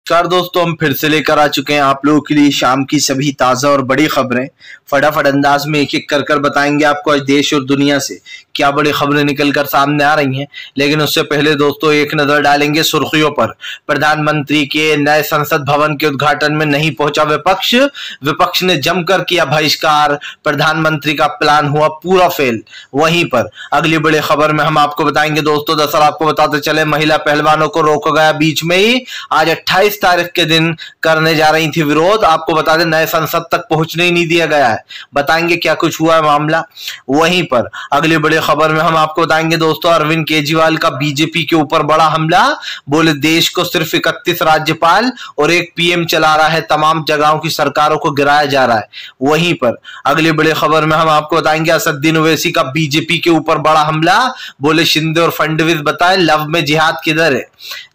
नमस्कार दोस्तों, हम फिर से लेकर आ चुके हैं आप लोगों के लिए शाम की सभी ताजा और बड़ी खबरें। फटाफट अंदाज में एक एक कर बताएंगे आपको आज देश और दुनिया से क्या बड़ी खबरें निकल कर सामने आ रही हैं। लेकिन उससे पहले दोस्तों एक नजर डालेंगे सुर्खियों पर। प्रधानमंत्री के नए संसद भवन के उद्घाटन में नहीं पहुंचा विपक्ष ने जमकर किया बहिष्कार। प्रधानमंत्री का प्लान हुआ पूरा फेल। वहीं पर अगली बड़ी खबर में हम आपको बताएंगे दोस्तों, दरअसल आपको बताते चले महिला पहलवानों को रोका गया बीच में ही। आज 28 तारीख के दिन करने जा रही थी विरोध। आपको बता दें नए संसद तक पहुंचने ही नहीं दिया गया है। बताएंगे क्या कुछ हुआ है मामला। वहीं पर अगली बड़ी खबर में हम आपको बताएंगे दोस्तों, अरविंद केजरीवाल का बीजेपी के ऊपर बड़ा हमला। बोले देश को सिर्फ 31 राज्यपाल और एक पीएम चला रहा है, तमाम जगहों की सरकारों को गिराया जा रहा है। वहीं पर अगली बड़ी खबर में हम आपको बताएंगे असदुद्दीन ओवैसी का बीजेपी के ऊपर बड़ा हमला। बोले शिंदे और फडणवीस बताए लव में जिहाद किधर है,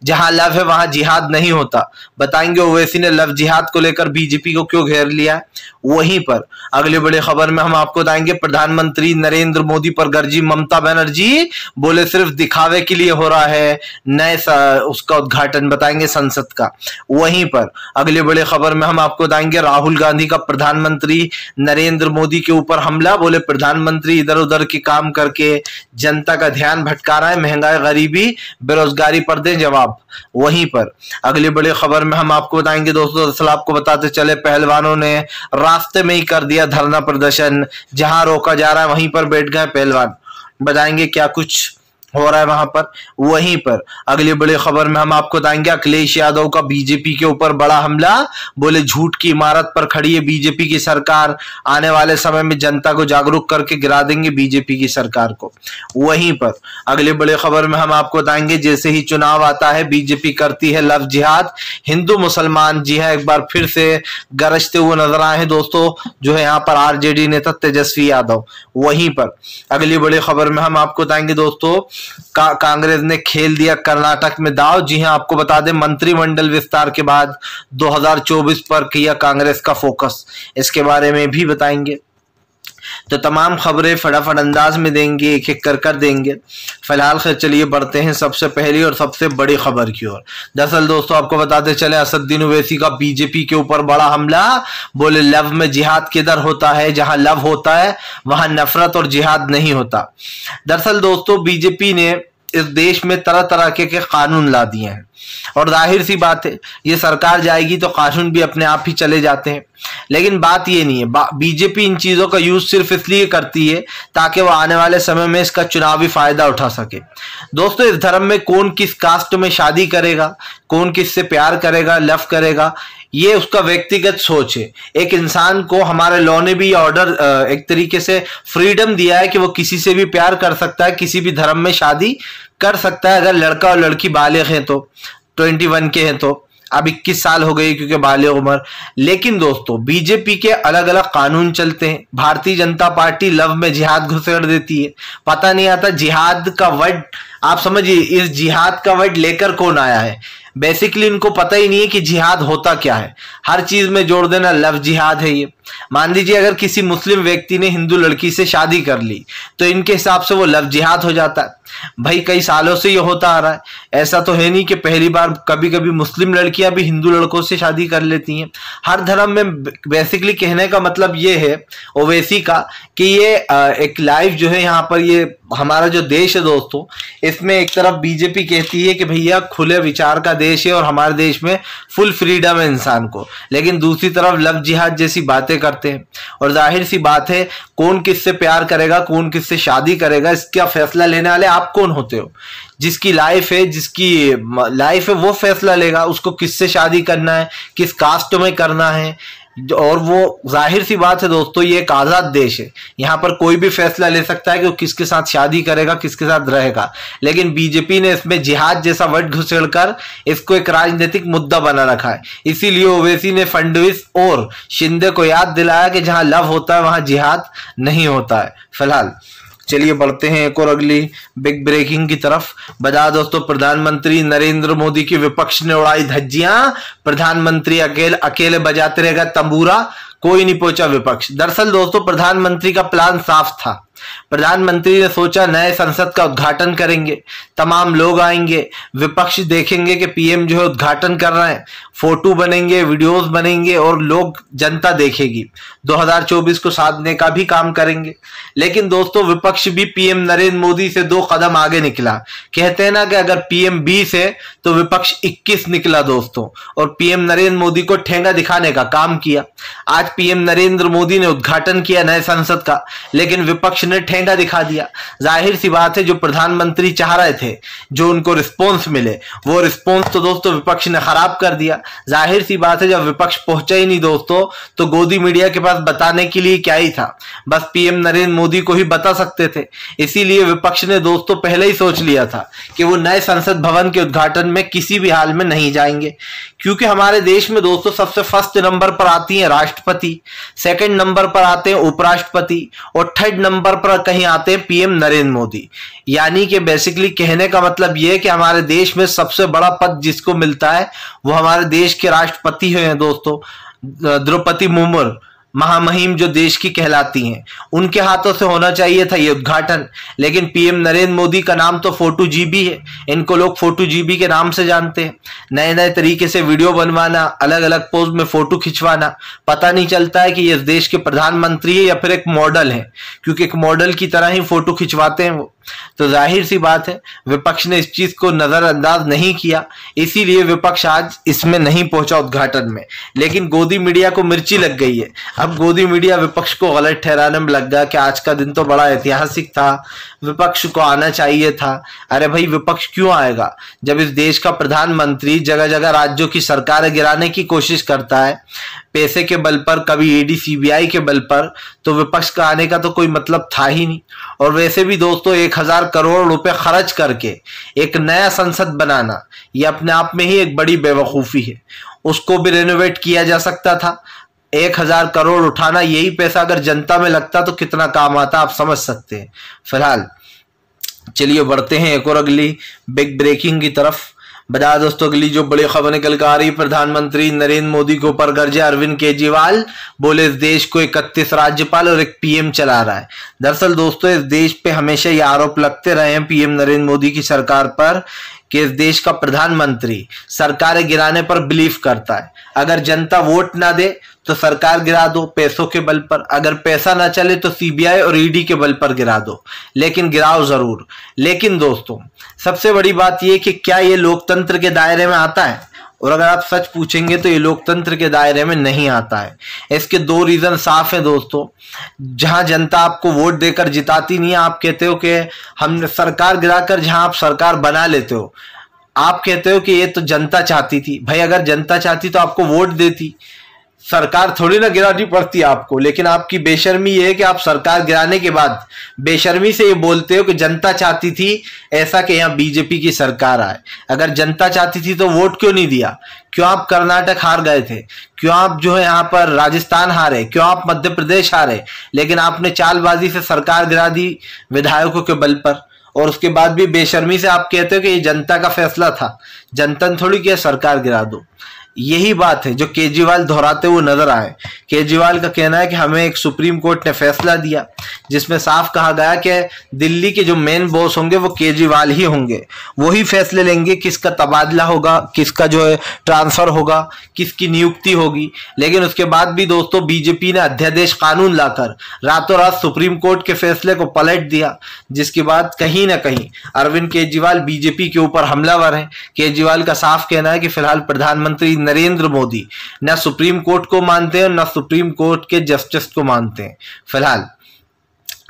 जहां लव है वहां जिहाद नहीं होता। बताएंगे ओवैसी ने लव जिहाद को लेकर बीजेपी को क्यों घेर लिया है। वहीं पर अगली बड़ी खबर में हम आपको बताएंगे प्रधानमंत्री नरेंद्र मोदी पर गरजी ममता बनर्जी। बोले सिर्फ दिखावे के लिए हो रहा है नए उसका उद्घाटन, बताएंगे संसद का। वहीं पर अगली बड़ी खबर में हम आपको बताएंगे राहुल गांधी का प्रधानमंत्री नरेंद्र मोदी के ऊपर हमला। बोले प्रधानमंत्री इधर उधर के काम करके जनता का ध्यान भटका रहा है, महंगाई गरीबी बेरोजगारी पर दें जवाब। वहीं पर अगली बड़ी खबर में हम आपको बताएंगे दोस्तों, दरअसल आपको बताते चले पहलवानों ने रास्ते में ही कर दिया धरना प्रदर्शन। जहां रोका जा रहा है वहीं पर बैठ गए पहलवान। बताएंगे क्या कुछ हो रहा है वहां पर। वहीं पर अगली बड़ी खबर में हम आपको बताएंगे अखिलेश यादव का बीजेपी के ऊपर बड़ा हमला। बोले झूठ की इमारत पर खड़ी है बीजेपी की सरकार, आने वाले समय में जनता को जागरूक करके गिरा देंगे बीजेपी की सरकार को। वहीं पर अगली बड़ी खबर में हम आपको बताएंगे जैसे ही चुनाव आता है बीजेपी करती है लव जिहाद। हिंदू मुसलमान जी है एक बार फिर से गरजते हुए नजर आए हैं दोस्तों, जो है यहाँ पर आरजेडी नेता तेजस्वी यादव। वहीं पर अगली बड़ी खबर में हम आपको बताएंगे दोस्तों कांग्रेस ने खेल दिया कर्नाटक में दांव। जी हां, आपको बता दें मंत्रिमंडल विस्तार के बाद 2024 पर किया कांग्रेस का फोकस, इसके बारे में भी बताएंगे। तो तमाम खबरें फटाफट अंदाज में देंगे, एक एक कर देंगे। फिलहाल से चलिए बढ़ते हैं सबसे पहली और सबसे बड़ी खबर की ओर। दरअसल दोस्तों आपको बताते चले असदुद्दीन ओवैसी का बीजेपी के ऊपर बड़ा हमला। बोले लव में जिहाद किधर होता है, जहां लव होता है वहां नफरत और जिहाद नहीं होता। दरअसल दोस्तों बीजेपी ने इस देश में तरह तरह के कानून ला दिए हैं और जाहिर सी बात है ये सरकार जाएगी तो कानून भी अपने आप ही चले जाते हैं। लेकिन बात ये नहीं है, बीजेपी इन चीजों का यूज सिर्फ इसलिए करती है ताकि वो आने वाले समय में इसका चुनावी फायदा उठा सके। दोस्तों इस धर्म में कौन किस कास्ट में शादी करेगा, कौन किससे प्यार करेगा, लव करेगा, ये उसका व्यक्तिगत सोच है। एक इंसान को हमारे लॉ ने भी ऑर्डर एक तरीके से फ्रीडम दिया है कि वो किसी से भी प्यार कर सकता है, किसी भी धर्म में शादी कर सकता है अगर लड़का और लड़की बालिग हैं तो, 21 के हैं तो। अब 21 साल हो गई क्योंकि बालिग उम्र। लेकिन दोस्तों बीजेपी के अलग अलग कानून चलते हैं। भारतीय जनता पार्टी लव में जिहाद घुसेड़ देती है। पता नहीं आता जिहाद का वर्ड, आप समझिए इस जिहाद का वर्ड लेकर कौन आया है। बेसिकली इनको पता ही नहीं है कि जिहाद होता क्या है। हर चीज में जोड़ देना लव जिहाद है ये। मान लीजिए अगर किसी मुस्लिम व्यक्ति ने हिंदू लड़की से शादी कर ली तो इनके हिसाब से वो लव जिहाद हो जाता है। भाई कई सालों से ये होता आ रहा है, ऐसा तो है नहीं कि पहली बार। कभी कभी मुस्लिम लड़कियां भी हिंदू लड़कों से शादी कर लेती हैं। हर धर्म में बेसिकली कहने का मतलब ये है ओवैसी का कि ये एक लाइफ जो है यहाँ पर, ये हमारा जो देश है दोस्तों, इसमें एक तरफ बीजेपी कहती है कि भैया खुले विचार का देश है और हमारे देश में फुल फ्रीडम है इंसान को, लेकिन दूसरी तरफ लव जिहाद जैसी बातें करते हैं। और जाहिर सी बात है कौन किससे प्यार करेगा, कौन किससे शादी करेगा, इसका फैसला लेने वाले आप कौन होते हो। जिसकी लाइफ है वो फैसला लेगा उसको किससे शादी करना है, किस कास्ट में करना है। और वो जाहिर सी बात है दोस्तों ये एक आजाद देश है, यहाँ पर कोई भी फैसला ले सकता है कि वो किसके साथ शादी करेगा, किसके साथ रहेगा। लेकिन बीजेपी ने इसमें जिहाद जैसा वर्ड घुसेड़कर इसको एक राजनीतिक मुद्दा बना रखा है। इसीलिए ओवैसी ने फडणवीस और शिंदे को याद दिलाया कि जहां लव होता है वहां जिहाद नहीं होता है। फिलहाल चलिए बढ़ते हैं एक और अगली बिग ब्रेकिंग की तरफ। बता दोस्तों प्रधानमंत्री नरेंद्र मोदी की विपक्ष ने उड़ाई धज्जियां। प्रधानमंत्री अकेले बजाते रहेगा तंबूरा, कोई नहीं पहुंचा विपक्ष। दरअसल दोस्तों प्रधानमंत्री का प्लान साफ था प्रधानमंत्री ने सोचा नए संसद का उद्घाटन करेंगे, तमाम लोग आएंगे, विपक्ष देखेंगे कि पीएम जो है उद्घाटन कर रहे हैं, फोटो बनेंगे, वीडियोस बनेंगे और लोग जनता देखेगी, 2024 को साधने का भी काम करेंगे। लेकिन दोस्तों विपक्ष भी पीएम नरेंद्र मोदी से 2 कदम आगे निकला। कहते हैं ना कि अगर पीएम 20 है तो विपक्ष 21 निकला दोस्तों, और पीएम नरेंद्र मोदी को ठेंगा दिखाने का काम किया। आज पीएम नरेंद्र मोदी ने उद्घाटन किया नए संसद का, लेकिन विपक्ष ने ठेंगा दिखा दिया। जाहिर सी बात है जो प्रधानमंत्री चाह रहे थे, जो उनको रिस्पॉन्स मिले, वो रिस्पॉन्स तो दोस्तों विपक्ष ने खराब कर दिया। जाहिर सी बात है जब विपक्ष पहुंचा ही नहीं दोस्तों, तो गोदी मीडिया के पास बताने के लिए क्या ही था, बस पीएम नरेंद्र मोदी को ही बता सकते थे। इसीलिए विपक्ष ने दोस्तों पहले ही सोच लिया था कि वो नए संसद भवन के उद्घाटन में किसी भी हाल में नहीं जाएंगे, क्योंकि हमारे देश में दोस्तों सबसे फर्स्ट नंबर पर आती है राष्ट्रपति, सेकंड नंबर पर आते हैं उपराष्ट्रपति, और थर्ड नंबर पर कहीं आते हैं पीएम नरेंद्र मोदी। यानी कि बेसिकली कहने का मतलब यह है कि हमारे देश में सबसे बड़ा पद जिसको मिलता है वो हमारे देश के राष्ट्रपति हैं दोस्तों। द्रौपदी मुर्मू महामहिम जो देश की कहलाती हैं, उनके हाथों से होना चाहिए था ये उद्घाटन। लेकिन पीएम नरेंद्र मोदी का नाम तो फोटो जीबी है, इनको लोग फोटो जीबी के नाम से जानते हैं। नए नए तरीके से वीडियो बनवाना, अलग अलग पोज में फोटो खिंचवाना, पता नहीं चलता है कि ये इस देश के प्रधानमंत्री है या फिर एक मॉडल है, क्योंकि एक मॉडल की तरह ही फोटो खिंचवाते हैं वो। तो जाहिर सी बात है विपक्ष ने इस चीज को नजरअंदाज नहीं किया, इसीलिए विपक्ष आज इसमें नहीं पहुंचा उद्घाटन में। लेकिन गोदी मीडिया को मिर्ची लग गई है। अब गोदी मीडिया विपक्ष को गलत ठहराने में लग गया कि आज का दिन तो बड़ा ऐतिहासिक था, विपक्ष को आना चाहिए था। अरे भाई विपक्ष क्यों आएगा जब इस देश का प्रधानमंत्री जगह जगह राज्यों की सरकारें गिराने की कोशिश करता है, पैसे के बल पर, कभी ईडी सीबीआई के बल पर, तो विपक्ष का आने का तो कोई मतलब था ही नहीं। और वैसे भी दोस्तों 1000 करोड़ रुपए खर्च करके एक नया संसद बनाना ये अपने आप में ही एक बड़ी बेवकूफी है। उसको भी रेनोवेट किया जा सकता था। 1000 करोड़ उठाना, यही पैसा अगर जनता में लगता तो कितना काम आता आप समझ सकते हैं। फिलहाल चलिए बढ़ते हैं एक और अगली बिग ब्रेकिंग की तरफ। बता दोस्तों अगली जो बड़ी खबर निकल कर आ रही, प्रधानमंत्री नरेंद्र मोदी के ऊपर गरजे अरविंद केजरीवाल, बोले इस देश को 31 राज्यपाल और एक पीएम चला रहा है। दरअसल दोस्तों इस देश पे हमेशा ये आरोप लगते रहे हैं पीएम नरेंद्र मोदी की सरकार पर कि इस देश का प्रधानमंत्री सरकारें गिराने पर बिलीव करता है। अगर जनता वोट ना दे तो सरकार गिरा दो पैसों के बल पर, अगर पैसा ना चले तो सीबीआई और ईडी के बल पर गिरा दो, लेकिन गिराओ जरूर। लेकिन दोस्तों सबसे बड़ी बात यह कि क्या ये लोकतंत्र के दायरे में आता है? और अगर आप सच पूछेंगे तो ये लोकतंत्र के दायरे में नहीं आता है। इसके 2 रीजन साफ है दोस्तों। जहां जनता आपको वोट देकर जिताती नहीं है, आप कहते हो कि हम सरकार गिराकर, जहां आप सरकार बना लेते हो आप कहते हो कि ये तो जनता चाहती थी। भाई अगर जनता चाहती तो आपको वोट देती, सरकार थोड़ी ना गिरानी पड़ती आपको। लेकिन आपकी बेशर्मी ये है कि आप सरकार गिराने के बाद बेशर्मी से ये बोलते हो कि जनता चाहती थी ऐसा कि यहाँ बीजेपी की सरकार आए। अगर जनता चाहती थी तो वोट क्यों नहीं दिया? क्यों आप कर्नाटक हार गए थे? क्यों आप जो है यहाँ पर राजस्थान हारे? क्यों आप मध्य प्रदेश हारे? लेकिन आपने चालबाजी से सरकार गिरा दी विधायकों के बल पर, और उसके बाद भी बेशर्मी से आप कहते हो कि ये जनता का फैसला था, जनता ने थोड़ी किया सरकार गिरा दो। यही बात है जो केजरीवाल दोहराते हुए नजर आए। केजरीवाल का कहना है कि हमें एक सुप्रीम कोर्ट ने फैसला दिया जिसमें साफ कहा गया कि दिल्ली के जो मेन बॉस होंगे वो केजरीवाल ही होंगे, वही फैसले लेंगे किसका तबादला होगा, किसका जो है ट्रांसफर होगा, किसकी नियुक्ति होगी। लेकिन उसके बाद भी दोस्तों बीजेपी ने अध्यादेश कानून लाकर रातों रात सुप्रीम कोर्ट के फैसले को पलट दिया, जिसके बाद कहीं ना कहीं अरविंद केजरीवाल बीजेपी के ऊपर हमलावर है। केजरीवाल का साफ कहना है कि फिलहाल प्रधानमंत्री नरेंद्र मोदी न सुप्रीम कोर्ट को मानते हैं न सुप्रीम कोर्ट के जस्टिस को मानते हैं। फिलहाल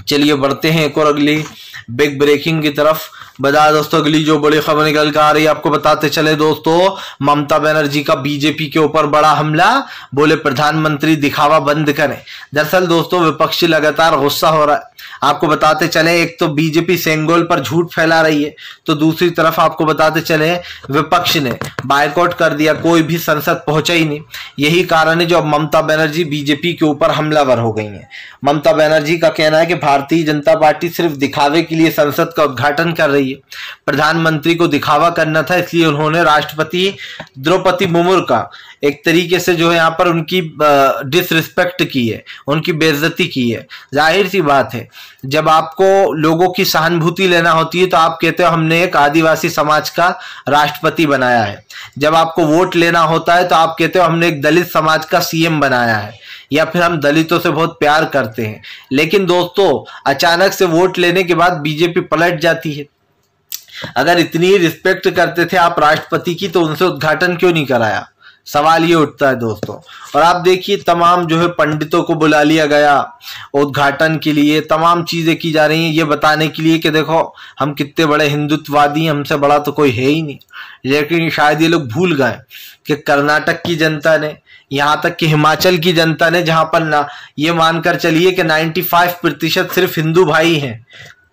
चलिए बढ़ते हैं एक और अगली बिग ब्रेकिंग की तरफ। बता दोस्तों अगली जो बड़ी खबर निकल कर आ रही है आपको बताते चले दोस्तों, ममता बनर्जी का बीजेपी के ऊपर बड़ा हमला, बोले प्रधानमंत्री दिखावा बंद करें। दरअसल दोस्तों विपक्षी लगातार गुस्सा हो रहा है। आपको बताते चले एक तो बीजेपी सेंगोल पर झूठ फैला रही है, तो दूसरी तरफ आपको बताते चले विपक्ष ने बायकॉट कर दिया, कोई भी संसद पहुंचा ही नहीं। यही कारण है जो अब ममता बनर्जी बीजेपी के ऊपर हमलावर हो गई हैं। ममता बनर्जी का कहना है कि भारतीय जनता पार्टी सिर्फ दिखावे के लिए संसद का उद्घाटन कर रही है। प्रधानमंत्री को दिखावा करना था, इसलिए उन्होंने राष्ट्रपति द्रौपदी मुर्मू का एक तरीके से जो है यहाँ पर उनकी डिसरिस्पेक्ट की है, उनकी बेइज्जती की है। जाहिर सी बात है, जब आपको लोगों की सहानुभूति लेना होती है तो आप कहते हो हमने एक आदिवासी समाज का राष्ट्रपति बनाया है। जब आपको वोट लेना होता है तो आप कहते हो हमने एक दलित समाज का सीएम बनाया है, या फिर हम दलितों से बहुत प्यार करते हैं। लेकिन दोस्तों, अचानक से वोट लेने के बाद बीजेपी पलट जाती है। अगर इतनी रिस्पेक्ट करते थे आप राष्ट्रपति की, तो उनसे उद्घाटन क्यों नहीं कराया? सवाल ये उठता है दोस्तों। और आप देखिए, तमाम जो है पंडितों को बुला लिया गया उद्घाटन के लिए, तमाम चीजें की जा रही हैं ये बताने के लिए कि देखो हम कितने बड़े हिंदुत्ववादी, हमसे बड़ा तो कोई है ही नहीं। लेकिन शायद ये लोग भूल गए कि कर्नाटक की जनता ने, यहाँ तक कि हिमाचल की जनता ने, जहां पर ना ये मानकर चलिए कि 95% सिर्फ हिंदू भाई हैं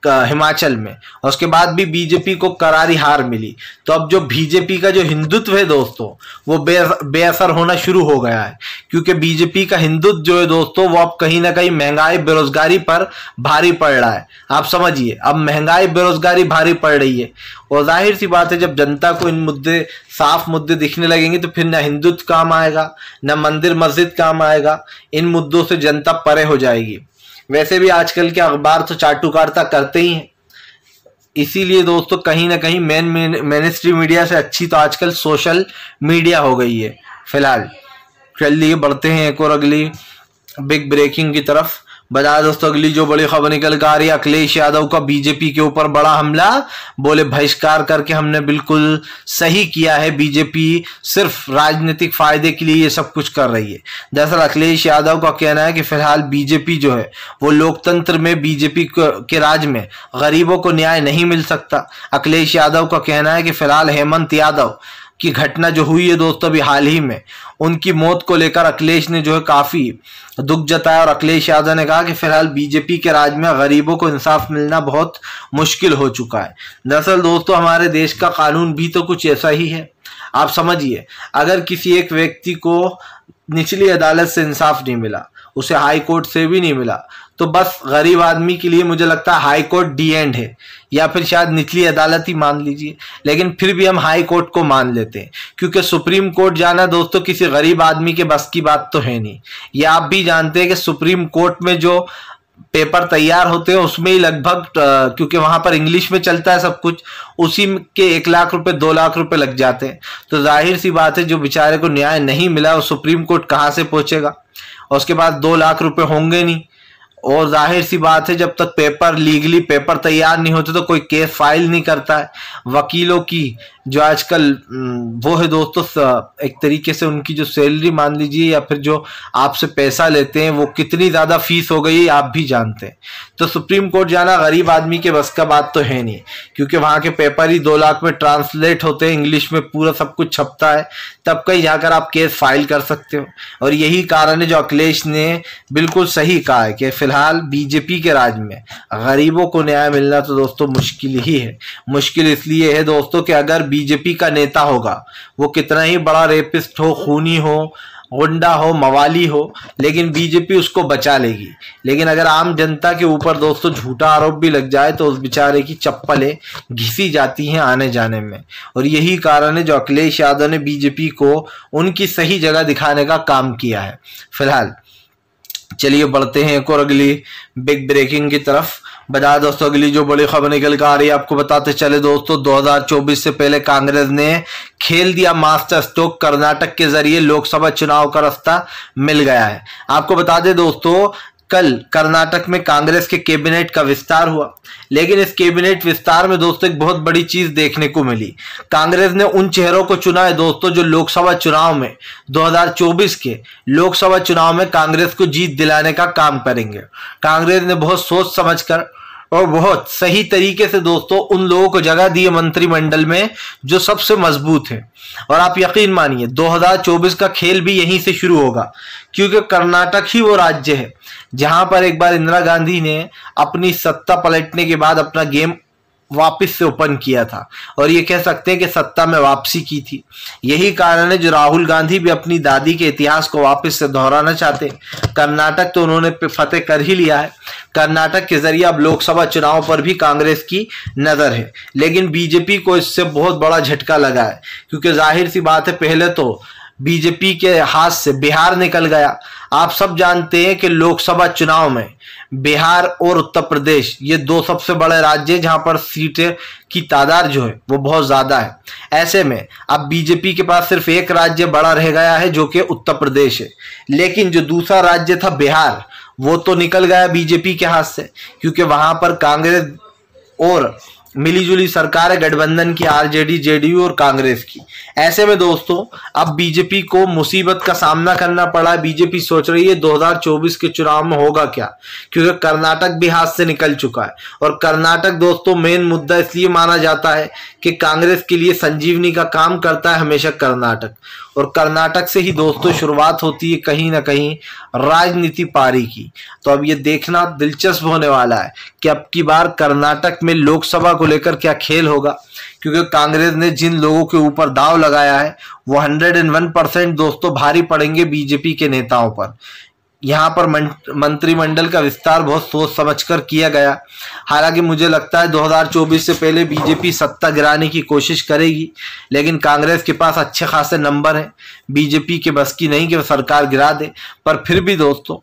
हिमाचल में, और उसके बाद भी बीजेपी को करारी हार मिली। तो अब जो बीजेपी का जो हिंदुत्व है दोस्तों, वो बेअसर होना शुरू हो गया है, क्योंकि बीजेपी का हिंदुत्व जो है दोस्तों, वो अब कहीं ना कहीं महंगाई बेरोजगारी पर भारी पड़ रहा है। आप समझिए, अब महंगाई बेरोजगारी भारी पड़ रही है, और जाहिर सी बात है जब जनता को इन मुद्दे, साफ मुद्दे दिखने लगेंगे तो फिर ना हिंदुत्व काम आएगा, ना मंदिर मस्जिद काम आएगा। इन मुद्दों से जनता परे हो जाएगी। वैसे भी आजकल के अखबार तो चाटुकारिता करते ही हैं, इसीलिए दोस्तों कहीं ना कहीं मेन स्ट्रीम मीडिया से अच्छी तो आजकल सोशल मीडिया हो गई है। फिलहाल चलिए बढ़ते हैं एक और अगली बिग ब्रेकिंग की तरफ। बता दोस्तों, अगली जो बड़ी खबर निकल कर आ रही है, अखिलेश यादव का बीजेपी के ऊपर बड़ा हमला। बोले बहिष्कार करके हमने बिल्कुल सही किया है, बीजेपी सिर्फ राजनीतिक फायदे के लिए ये सब कुछ कर रही है। दरअसल अखिलेश यादव का कहना है कि फिलहाल बीजेपी जो है वो लोकतंत्र में, बीजेपी के राज में गरीबों को न्याय नहीं मिल सकता। अखिलेश यादव का कहना है कि फिलहाल हेमंत यादव की घटना जो हुई है दोस्तों अभी हाल ही में, उनकी मौत को लेकर अखिलेश ने जो है काफी दुख जताया, और अखिलेश यादव ने कहा कि फिलहाल बीजेपी के राज में गरीबों को इंसाफ मिलना बहुत मुश्किल हो चुका है। दरअसल दोस्तों, हमारे देश का कानून भी तो कुछ ऐसा ही है। आप समझिए, अगर किसी एक व्यक्ति को निचली अदालत से इंसाफ नहीं मिला, उसे हाई कोर्ट से भी नहीं मिला, तो बस गरीब आदमी के लिए मुझे लगता है हाई कोर्ट डी एंड है, या फिर शायद निचली अदालत ही मान लीजिए। लेकिन फिर भी हम हाई कोर्ट को मान लेते हैं, क्योंकि सुप्रीम कोर्ट जाना दोस्तों किसी गरीब आदमी के बस की बात तो है नहीं। ये आप भी जानते हैं कि सुप्रीम कोर्ट में जो पेपर तैयार होते हैं उसमें ही लगभग, क्योंकि वहां पर इंग्लिश में चलता है सब कुछ, उसी के 1 लाख रुपए 2 लाख रुपए लग जाते हैं। तो जाहिर सी बात है, जो बेचारे को न्याय नहीं मिला वो सुप्रीम कोर्ट कहाँ से पहुंचेगा, और उसके बाद 2 लाख रुपए होंगे नहीं। और जाहिर सी बात है, जब तक पेपर लीगली पेपर तैयार नहीं होते तो कोई केस फाइल नहीं करता है। वकीलों की जो आजकल वो है दोस्तों, एक तरीके से उनकी जो सैलरी मान लीजिए, या फिर जो आपसे पैसा लेते हैं, वो कितनी ज्यादा फीस हो गई आप भी जानते हैं। तो सुप्रीम कोर्ट जाना गरीब आदमी के बस का बात तो है नहीं, क्योंकि वहां के पेपर ही 2 लाख में ट्रांसलेट होते हैं, इंग्लिश में पूरा सब कुछ छपता है, तब कहीं जाकर आप केस फाइल कर सकते हो। और यही कारण है जो अखिलेश ने बिल्कुल सही कहा है कि फिलहाल बीजेपी के राज में गरीबों को न्याय मिलना तो दोस्तों मुश्किल ही है। मुश्किल इसलिए है दोस्तों कि अगर बीजेपी का नेता होगा, वो कितना ही बड़ा रेपिस्ट हो, खूनी हो, गुंडा हो, मवाली हो, लेकिन बीजेपी उसको बचा लेगी। लेकिन अगर आम जनता के ऊपर दोस्तों झूठा आरोप भी लग जाए तो उस बेचारे की चप्पलें घिसी जाती हैं आने जाने में। और यही कारण है जो अखिलेश यादव ने बीजेपी को उनकी सही जगह दिखाने का काम किया है। फिलहाल चलिए बढ़ते हैं एक और अगली बिग ब्रेकिंग की तरफ। बता दोस्तों, अगली जो बड़ी खबर निकल कर आ रही है, आपको बताते चले दोस्तों, 2024 से पहले कांग्रेस ने खेल दिया मास्टर स्ट्रोक, कर्नाटक के जरिए लोकसभा चुनाव का रास्ता मिल गया है। आपको बता दें दोस्तों, कल कर्नाटक में कांग्रेस के कैबिनेट का विस्तार हुआ, लेकिन इस कैबिनेट विस्तार में दोस्तों एक बहुत बड़ी चीज देखने को मिली। कांग्रेस ने उन चेहरों को चुना है दोस्तों जो लोकसभा चुनाव में 2024 के लोकसभा चुनाव में कांग्रेस को जीत दिलाने का काम करेंगे। कांग्रेस ने बहुत सोच समझकर और बहुत सही तरीके से दोस्तों उन लोगों को जगह दी है मंत्रिमंडल में जो सबसे मजबूत है। और आप यकीन मानिए 2024 का खेल भी यहीं से शुरू होगा, क्योंकि कर्नाटक ही वो राज्य है जहां पर एक बार इंदिरा गांधी ने अपनी सत्ता पलटने के बाद अपना गेम वापस से ओपन किया था और ये कह सकते हैं कि सत्ता में वापसी की थी। यही कारण है जो राहुल गांधी भी अपनी दादी के इतिहास को वापस से दोहराना चाहते हैं। कर्नाटक तो उन्होंने फतेह कर ही लिया है। कर्नाटक के जरिए अब लोकसभा चुनाव पर भी कांग्रेस की नजर है, लेकिन बीजेपी को इससे बहुत बड़ा झटका लगा है, क्योंकि जाहिर सी बात है पहले तो बीजेपी के हाथ से बिहार निकल गया। आप सब जानते हैं कि लोकसभा चुनाव में बिहार और उत्तर प्रदेश ये दो सबसे बड़े राज्य हैं जहां पर सीटें की तादाद जो है वो बहुत ज्यादा है। ऐसे में अब बीजेपी के पास सिर्फ एक राज्य बड़ा रह गया है जो कि उत्तर प्रदेश है, लेकिन जो दूसरा राज्य था बिहार वो तो निकल गया बीजेपी के हाथ से, क्योंकि वहां पर कांग्रेस और मिलीजुली सरकार है गठबंधन की, आरजेडी जेडीयू और कांग्रेस की। ऐसे में दोस्तों अब बीजेपी को मुसीबत का सामना करना पड़ा है। बीजेपी सोच रही है 2024 के चुनाव में होगा क्या, क्योंकि कर्नाटक भी हाथ से निकल चुका है और कर्नाटक दोस्तों मेन मुद्दा इसलिए माना जाता है कि कांग्रेस के लिए संजीवनी का काम करता है हमेशा कर्नाटक, और कर्नाटक से ही दोस्तों शुरुआत होती है कहीं ना कहीं राजनीति पारी की। तो अब ये देखना दिलचस्प होने वाला है कि अब की बार कर्नाटक में लोकसभा को लेकर क्या खेल होगा, क्योंकि कांग्रेस ने जिन लोगों के ऊपर दाव लगाया है वो 101% दोस्तों भारी पड़ेंगे बीजेपी के नेताओं पर। यहाँ पर मंत्रिमंडल का विस्तार बहुत सोच समझकर किया गया। हालांकि मुझे लगता है 2024 से पहले बीजेपी सत्ता गिराने की कोशिश करेगी, लेकिन कांग्रेस के पास अच्छे खासे नंबर हैं। बीजेपी के बस की नहीं कि वो सरकार गिरा दे, पर फिर भी दोस्तों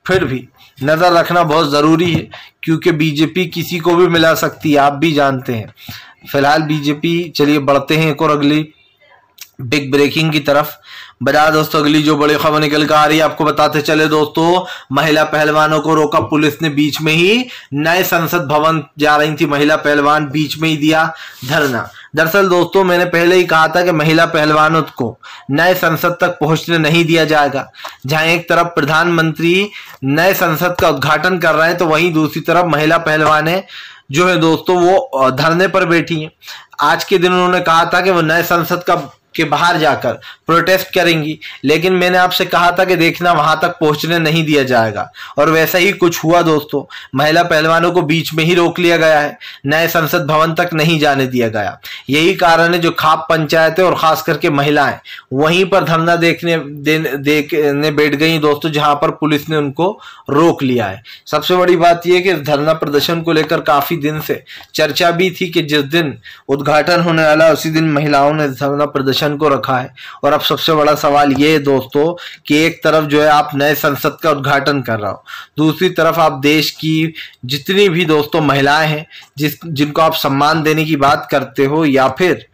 फिर भी नजर रखना बहुत जरूरी है, क्योंकि बीजेपी किसी को भी मिला सकती है, आप भी जानते हैं। फिलहाल बीजेपी, चलिए बढ़ते हैं एक और अगली बिग ब्रेकिंग की तरफ। बता दोस्तों अगली जो बड़ी खबर निकल कर आ रही है आपको बताते चले दोस्तों, महिला पहलवानों को रोका पुलिस ने बीच में ही। नए संसद भवन जा रही थी महिला पहलवान, बीच में ही दिया धरना। दरअसल दोस्तों मैंने पहले ही कहा था कि महिला पहलवानों को नए संसद तक पहुंचने नहीं दिया जाएगा। जहां एक तरफ प्रधानमंत्री नए संसद का उद्घाटन कर रहे हैं तो वहीं दूसरी तरफ महिला पहलवानें जो है दोस्तों वो धरने पर बैठी हैं। आज के दिन उन्होंने कहा था कि वो नए संसद के बाहर जाकर प्रोटेस्ट करेंगी, लेकिन मैंने आपसे कहा था कि देखना वहां तक पहुंचने नहीं दिया जाएगा, और वैसा ही कुछ हुआ दोस्तों। महिला पहलवानों को बीच में ही रोक लिया गया है, नए संसद भवन तक नहीं जाने दिया गया। यही कारण है जो खाप पंचायतें और खास करके महिलाएं वहीं पर धरना देखने बैठ गई दोस्तों, जहां पर पुलिस ने उनको रोक लिया है। सबसे बड़ी बात यह कि धरना प्रदर्शन को लेकर काफी दिन से चर्चा भी थी कि जिस दिन उद्घाटन होने वाला उसी दिन महिलाओं ने धरना प्रदर्शन को रखा है। और अब सबसे बड़ा सवाल ये है दोस्तों कि एक तरफ जो है आप नए संसद का उद्घाटन कर रहे हो, दूसरी तरफ आप देश की जितनी भी दोस्तों महिलाएं हैं जिनको आप सम्मान देने की बात करते हो या फिर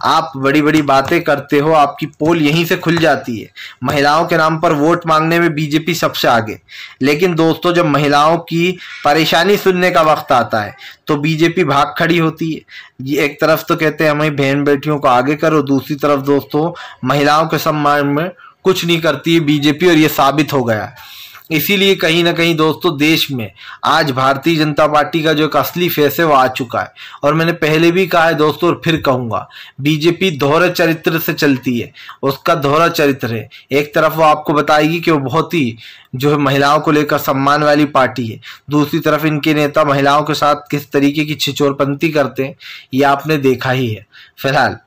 आप बड़ी बड़ी बातें करते हो, आपकी पोल यहीं से खुल जाती है। महिलाओं के नाम पर वोट मांगने में बीजेपी सबसे आगे, लेकिन दोस्तों जब महिलाओं की परेशानी सुनने का वक्त आता है तो बीजेपी भाग खड़ी होती है। ये एक तरफ तो कहते हैं हमें बहन बेटियों को आगे करो, दूसरी तरफ दोस्तों महिलाओं के सम्मान में कुछ नहीं करती है बीजेपी, और ये साबित हो गया है। इसीलिए कहीं ना कहीं दोस्तों देश में आज भारतीय जनता पार्टी का जो एक असली फेस है वो आ चुका है। और मैंने पहले भी कहा है दोस्तों और फिर कहूंगा, बीजेपी दोहरे चरित्र से चलती है, उसका दोहरा चरित्र है। एक तरफ वो आपको बताएगी कि वो बहुत ही जो है महिलाओं को लेकर सम्मान वाली पार्टी है, दूसरी तरफ इनके नेता महिलाओं के साथ किस तरीके की छिछोरपंती करते हैं ये आपने देखा ही है। फिलहाल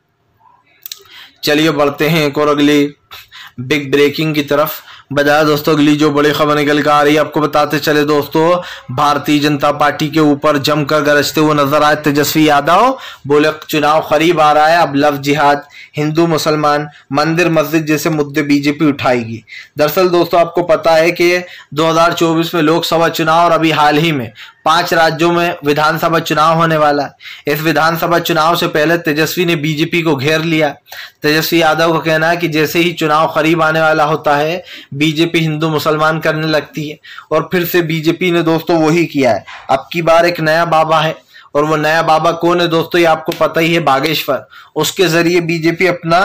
चलिए बढ़ते हैं एक और अगली बिग ब्रेकिंग की तरफ। बजाय दोस्तों अगली जो बड़ी खबर निकल कर आ रही है आपको बताते चले दोस्तों, भारतीय जनता पार्टी के ऊपर जमकर गरजते हुए नजर आए तेजस्वी यादव। बोले चुनाव करीब आ रहा है, अब लव जिहाद, हिंदू मुसलमान, मंदिर मस्जिद जैसे मुद्दे बीजेपी उठाएगी। दरअसल दोस्तों आपको पता है कि 2024 में लोकसभा चुनाव और अभी हाल ही में 5 राज्यों में विधानसभा चुनाव होने वाला है। इस विधानसभा चुनाव से पहले तेजस्वी ने बीजेपी को घेर लिया। तेजस्वी यादव का कहना है कि जैसे ही चुनाव करीब आने वाला होता है बीजेपी हिंदू मुसलमान करने लगती है, और फिर से बीजेपी ने दोस्तों वही किया है। अब की बार एक नया बाबा है, और वो नया बाबा कौन है दोस्तों ये आपको पता ही है, बागेश्वर। उसके जरिए बीजेपी अपना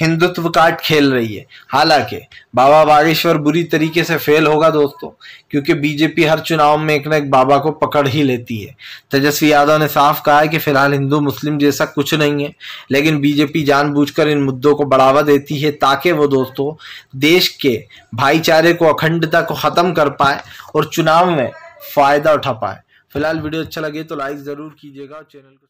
हिंदुत्व कार्ड खेल रही है। हालांकि बाबा बागेश्वर बुरी तरीके से फेल होगा दोस्तों, क्योंकि बीजेपी हर चुनाव में एक ना एक बाबा को पकड़ ही लेती है। तेजस्वी यादव ने साफ कहा है कि फिलहाल हिंदू मुस्लिम जैसा कुछ नहीं है, लेकिन बीजेपी जानबूझकर इन मुद्दों को बढ़ावा देती है ताकि वो दोस्तों देश के भाईचारे को, अखंडता को खत्म कर पाए और चुनाव में फायदा उठा पाए। फिलहाल वीडियो अच्छा लगे तो लाइक जरूर कीजिएगा और चैनल को